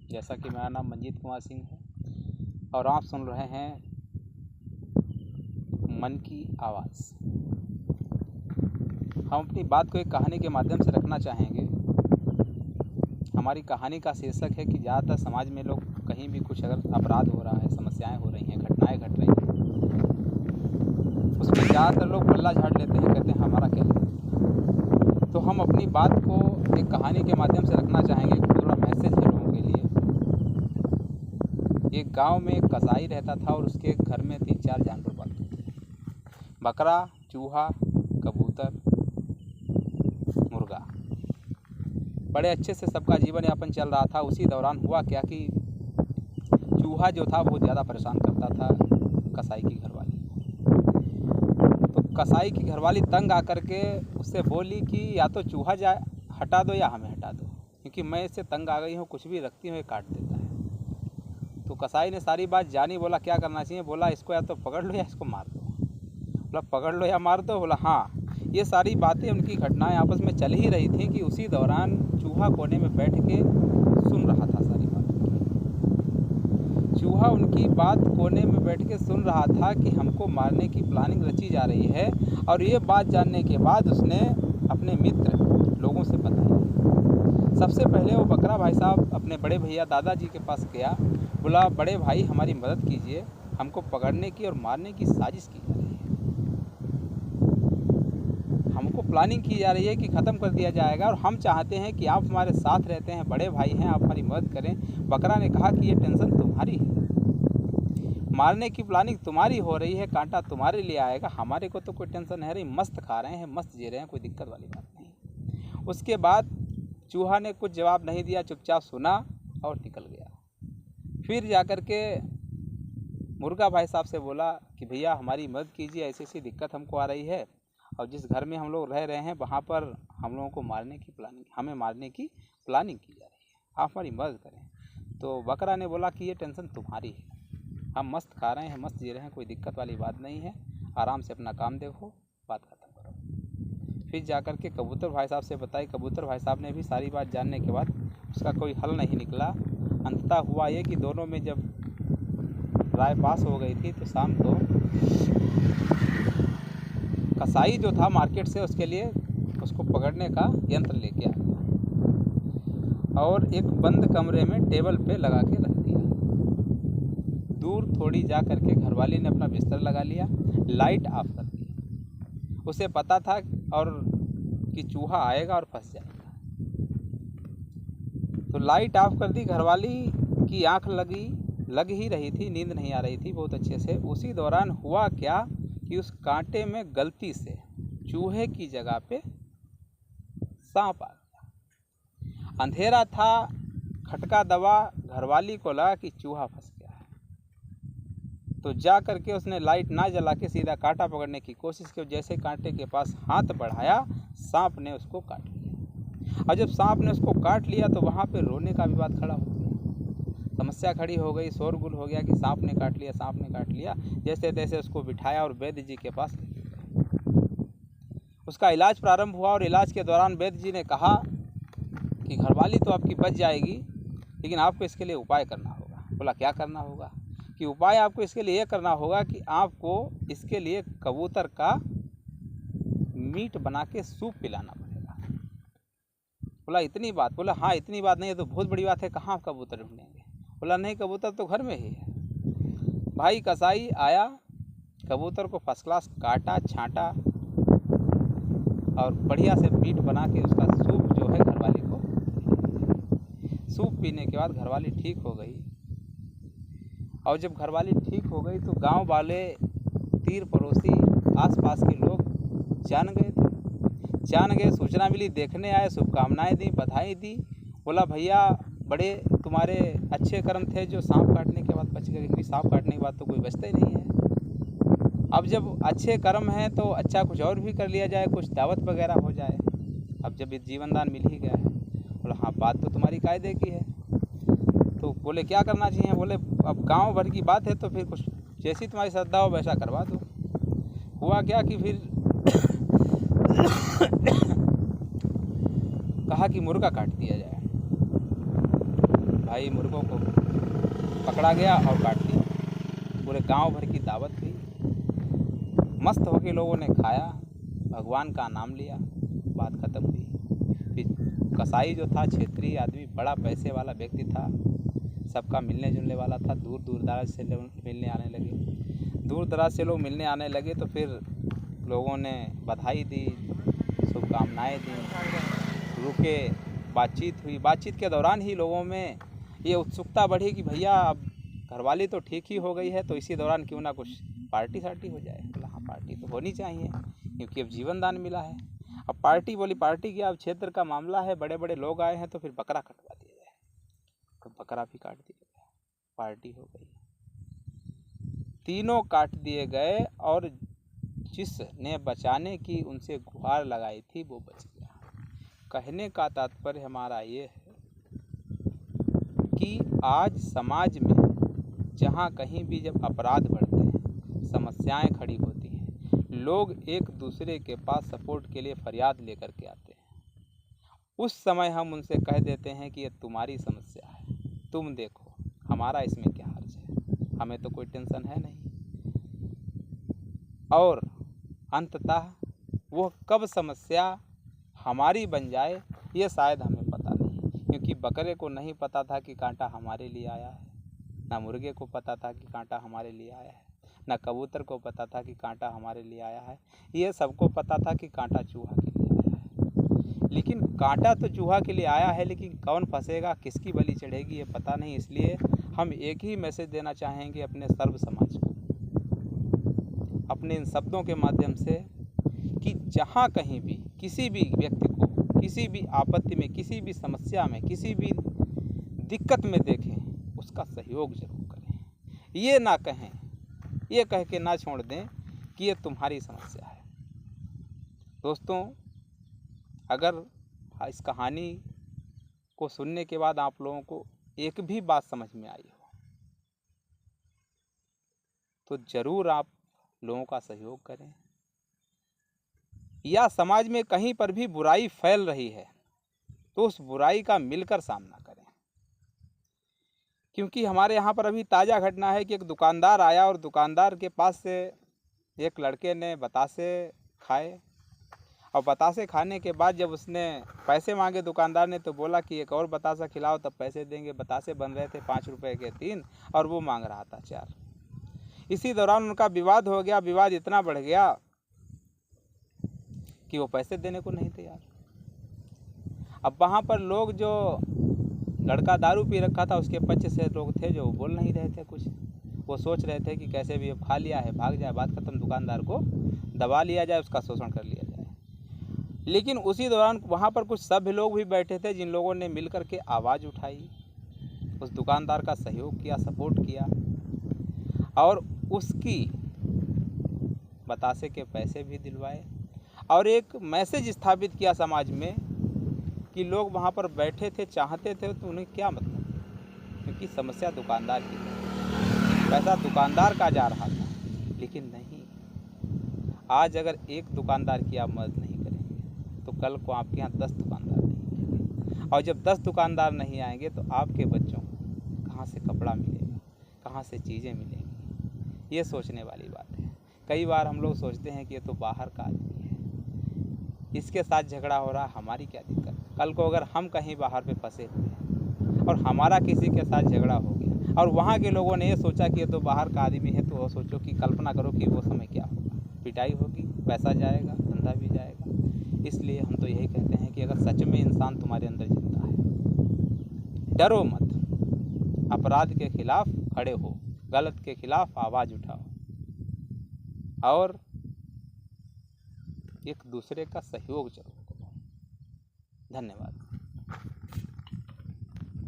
जैसा कि मेरा नाम मंजीत कुमार सिंह है और आप सुन रहे हैं मन की आवाज़। हम अपनी बात को एक कहानी के माध्यम से रखना चाहेंगे। हमारी कहानी का शीर्षक है कि ज़्यादातर समाज में लोग कहीं भी कुछ अगर अपराध हो रहा है, समस्याएं हो रही हैं, घटनाएं घट रही हैं, उसमें ज़्यादातर लोग पल्ला झाड़ लेते हैं, कहते हैं हमारा क्या है। तो हम अपनी बात को एक कहानी के माध्यम से रखना चाहेंगे। पूरा मैसेज है लोगों के लिए। एक गांव में एक कसाई रहता था और उसके घर में 3-4 जानवर पालते थे। बकरा, चूहा, कबूतर, मुर्गा। बड़े अच्छे से सबका जीवन यापन चल रहा था। उसी दौरान हुआ क्या कि चूहा जो था बहुत ज़्यादा परेशान करता था कसाई की घरवाली। तो कसाई की घरवाली तंग आकर के उससे बोली कि या तो चूहा जाए हटा दो या हमें हटा दो, क्योंकि मैं इससे तंग आ गई हूँ, कुछ भी रखती हूँ ये काट देता है। तो कसाई ने सारी बात जानी। बोला क्या करना चाहिए? बोला इसको या तो पकड़ लो या इसको मार दो। बोला पकड़ लो या मार दो? बोला हाँ। ये सारी बातें, उनकी घटनाएं आपस में चल ही रही थी कि उसी दौरान चूहा कोने में बैठ के सुन रहा था सारी बात। चूहा उनकी बात कोने में बैठ के सुन रहा था कि हमको मारने की प्लानिंग रची जा रही है। और ये बात जानने के बाद उसने अपने मित्र लोगों से बताया। सबसे पहले वो बकरा भाई साहब अपने बड़े भैया दादाजी के पास गया। बोला बड़े भाई हमारी मदद कीजिए, हमको पकड़ने की और मारने की साजिश की जा रही है। हमको प्लानिंग की जा रही है कि ख़त्म कर दिया जाएगा और हम चाहते हैं कि आप हमारे साथ रहते हैं, बड़े भाई हैं, आप हमारी मदद करें। बकरा ने कहा कि ये टेंशन तुम्हारी है, मारने की प्लानिंग तुम्हारी हो रही है, कांटा तुम्हारे लिए आएगा, हमारे को तो कोई टेंशन है नहीं, मस्त खा रहे हैं, मस्त जी रहे हैं, कोई दिक्कत वाली बात नहीं। उसके बाद चूहा ने कुछ जवाब नहीं दिया, चुपचाप सुना और निकल गया। फिर जाकर के मुर्गा भाई साहब से बोला कि भैया हमारी मदद कीजिए, ऐसी ऐसी दिक्कत हमको आ रही है और जिस घर में हम लोग रह रहे हैं वहाँ पर हम लोगों को हमें मारने की प्लानिंग की जा रही है, आप हमारी मदद करें। तो बकरा ने बोला कि ये टेंशन तुम्हारी है, हम मस्त खा रहे हैं, मस्त जी रहे हैं, कोई दिक्कत वाली बात नहीं है, आराम से अपना काम देखो, बात ख़त्म करो। फिर जाकर के कबूतर भाई साहब से बताई। कबूतर भाई साहब ने भी सारी बात जानने के बाद उसका कोई हल नहीं निकला। अंततः हुआ ये कि दोनों में जब राय पास हो गई थी तो शाम को कसाई जो था मार्केट से उसके लिए उसको पकड़ने का यंत्र लेके आ गया और एक बंद कमरे में टेबल पे लगा के रख दिया। दूर थोड़ी जा करके घरवाली ने अपना बिस्तर लगा लिया, लाइट ऑफ कर दी। उसे पता था और कि चूहा आएगा और फंस जाएगा। तो लाइट ऑफ कर दी। घरवाली की आंख लग ही रही थी, नींद नहीं आ रही थी बहुत अच्छे से। उसी दौरान हुआ क्या कि उस कांटे में गलती से चूहे की जगह पे सांप आ गया। अंधेरा था, खटका दबा, घरवाली को लगा कि चूहा फंस गया है। तो जा करके उसने लाइट ना जला के सीधा कांटा पकड़ने की कोशिश की। जैसे कांटे के पास हाथ बढ़ाया, सांप ने उसको काट लिया। और जब सांप ने उसको काट लिया तो वहाँ पे रोने का भी बात खड़ा हो गया। समस्या खड़ी हो गई, शोरगुल हो गया कि सांप ने काट लिया, सांप ने काट लिया। जैसे तैसे उसको बिठाया और वैद्य जी के पास लेके गए। उसका इलाज प्रारंभ हुआ और इलाज के दौरान वैद्य जी ने कहा कि घरवाली तो आपकी बच जाएगी, लेकिन आपको इसके लिए उपाय करना होगा। बोला क्या करना होगा? कि उपाय आपको इसके लिए ये करना होगा कि आपको इसके लिए कबूतर का मीट बना के सूप पिलाना पड़ेगा। बोला इतनी बात? बोला हाँ इतनी बात नहीं है तो बहुत बड़ी बात है, कहाँ आप कबूतर ढूंढेंगे? बोला नहीं कबूतर तो घर में ही है। भाई कसाई आया, कबूतर को फर्स्ट क्लास काटा, छांटा और बढ़िया से मीट बना के उसका सूप जो है घरवाली को। सूप पीने के बाद घरवाली ठीक हो गई। और जब घरवाली ठीक हो गई तो गांव वाले, तीर पड़ोसी, आसपास के लोग जान गए, सूचना मिली, देखने आए, शुभकामनाएं दी, बधाई दी। बोला भैया बड़े तुम्हारे अच्छे कर्म थे जो सांप काटने के बाद बच गए, क्योंकि सांप काटने के बाद तो कोई बचता ही नहीं है। अब जब अच्छे कर्म हैं तो अच्छा कुछ और भी कर लिया जाए, कुछ दावत वगैरह हो जाए। अब जब ये जीवन दान मिल ही गया है। बोला हाँ बात तो तुम्हारी कायदे की है। तो बोले क्या करना चाहिए? बोले अब गांव भर की बात है तो फिर कुछ जैसी तुम्हारी श्रद्धा हो वैसा करवा दो। हुआ क्या कि फिर कहा कि मुर्गा काट दिया जाए। भाई मुर्गों को पकड़ा गया और काट दिया। पूरे गांव भर की दावत हुई, मस्त होके लोगों ने खाया, भगवान का नाम लिया, बात ख़त्म हुई। फिर कसाई जो था क्षेत्रीय आदमी, बड़ा पैसे वाला व्यक्ति था, सबका मिलने जुलने वाला था, दूर दूर दराज से लोग मिलने आने लगे। दूर दराज से लोग मिलने आने लगे तो फिर लोगों ने बधाई दी, शुभकामनाएँ दी, रुके, बातचीत हुई। बातचीत के दौरान ही लोगों में ये उत्सुकता बढ़ी कि भैया अब घरवाली तो ठीक ही हो गई है, तो इसी दौरान क्यों ना कुछ पार्टी सार्टी हो जाए। बोला हाँ पार्टी तो होनी चाहिए, क्योंकि अब जीवन दान मिला है। अब पार्टी बोली पार्टी की, अब क्षेत्र का मामला है, बड़े बड़े लोग आए हैं तो फिर बकरा कटवा दिया जाए। तो बकरा भी काट दिया गया, पार्टी हो गई। तीनों काट दिए गए और जिसने बचाने की उनसे गुहार लगाई थी वो बच गया। कहने का तात्पर्य हमारा ये है कि आज समाज में जहाँ कहीं भी जब अपराध बढ़ते हैं, समस्याएं खड़ी होती हैं, लोग एक दूसरे के पास सपोर्ट के लिए फरियाद लेकर के आते हैं। उस समय हम उनसे कह देते हैं कि ये तुम्हारी समस्या है, तुम देखो, हमारा इसमें क्या हर्ज है, हमें तो कोई टेंशन है नहीं। और अंततः वो कब समस्या हमारी बन जाए ये शायद हमें पता नहीं, क्योंकि बकरे को नहीं पता था कि कांटा हमारे लिए आया है, ना मुर्गे को पता था कि कांटा हमारे लिए आया है, ना कबूतर को पता था कि कांटा हमारे लिए आया है। ये सबको पता था कि कांटा चूहा के लिए आया है। लेकिन कांटा तो चूहा के लिए आया है, लेकिन कौन फंसेगा, किसकी बलि चढ़ेगी, ये पता नहीं। इसलिए हम एक ही मैसेज देना चाहेंगे अपने सर्व समाज को, अपने इन शब्दों के माध्यम से, कि जहाँ कहीं भी किसी भी व्यक्ति को किसी भी आपत्ति में, किसी भी समस्या में, किसी भी दिक्कत में देखें, उसका सहयोग जरूर करें। ये ना कहें, ये कह के ना छोड़ दें कि ये तुम्हारी समस्या है। दोस्तों, अगर इस कहानी को सुनने के बाद आप लोगों को एक भी बात समझ में आई हो तो ज़रूर आप लोगों का सहयोग करें। या समाज में कहीं पर भी बुराई फैल रही है तो उस बुराई का मिलकर सामना करें। क्योंकि हमारे यहाँ पर अभी ताज़ा घटना है कि एक दुकानदार आया और दुकानदार के पास से एक लड़के ने बतासे खाए, और बतासे खाने के बाद जब उसने पैसे मांगे दुकानदार ने, तो बोला कि एक और बतासा खिलाओ तब पैसे देंगे। बतासे बन रहे थे 5 रुपए के 3 और वो मांग रहा था 4। इसी दौरान उनका विवाद हो गया। विवाद इतना बढ़ गया कि वो पैसे देने को नहीं तैयार। अब वहाँ पर लोग, जो लड़का दारू पी रखा था उसके पक्ष से लोग थे जो बोल नहीं रहे थे कुछ। वो सोच रहे थे कि कैसे भी अब खा लिया है, भाग जाए, बात खत्म, दुकानदार को दबा लिया जाए, उसका शोषण कर लिया जाए। लेकिन उसी दौरान वहाँ पर कुछ सभ्य लोग भी बैठे थे जिन लोगों ने मिलकर के आवाज़ उठाई, उस दुकानदार का सहयोग किया, सपोर्ट किया और उसकी बतासे के पैसे भी दिलवाए और एक मैसेज स्थापित किया समाज में कि लोग वहाँ पर बैठे थे, चाहते थे, तो उन्हें क्या मतलब, क्योंकि समस्या दुकानदार की थी, पैसा दुकानदार का जा रहा था। लेकिन नहीं, आज अगर एक दुकानदार की आप मदद नहीं करेंगे तो कल को आपके यहाँ 10 दुकानदार नहीं आएंगे, और जब 10 दुकानदार नहीं आएंगे तो आपके बच्चों को कहाँ से कपड़ा मिलेगा, कहाँ से चीज़ें मिलेंगी। ये सोचने वाली बात है। कई बार हम लोग सोचते हैं कि ये तो बाहर का आदमी है, इसके साथ झगड़ा हो रहा, हमारी क्या दिक्कत। कल को अगर हम कहीं बाहर पे फंसे हुए हैं और हमारा किसी के साथ झगड़ा हो गया और वहाँ के लोगों ने ये सोचा कि ये तो बाहर का आदमी है, तो वो सोचो कि कल्पना करो कि वो समय क्या होगा, पिटाई होगी, पैसा जाएगा, धंधा भी जाएगा। इसलिए हम तो यही कहते हैं कि अगर सच में इंसान तुम्हारे अंदर जिंदा है, डरो मत, अपराध के खिलाफ खड़े हो, गलत के खिलाफ आवाज़ उठाओ और एक दूसरे का सहयोग जरूर करो। धन्यवाद।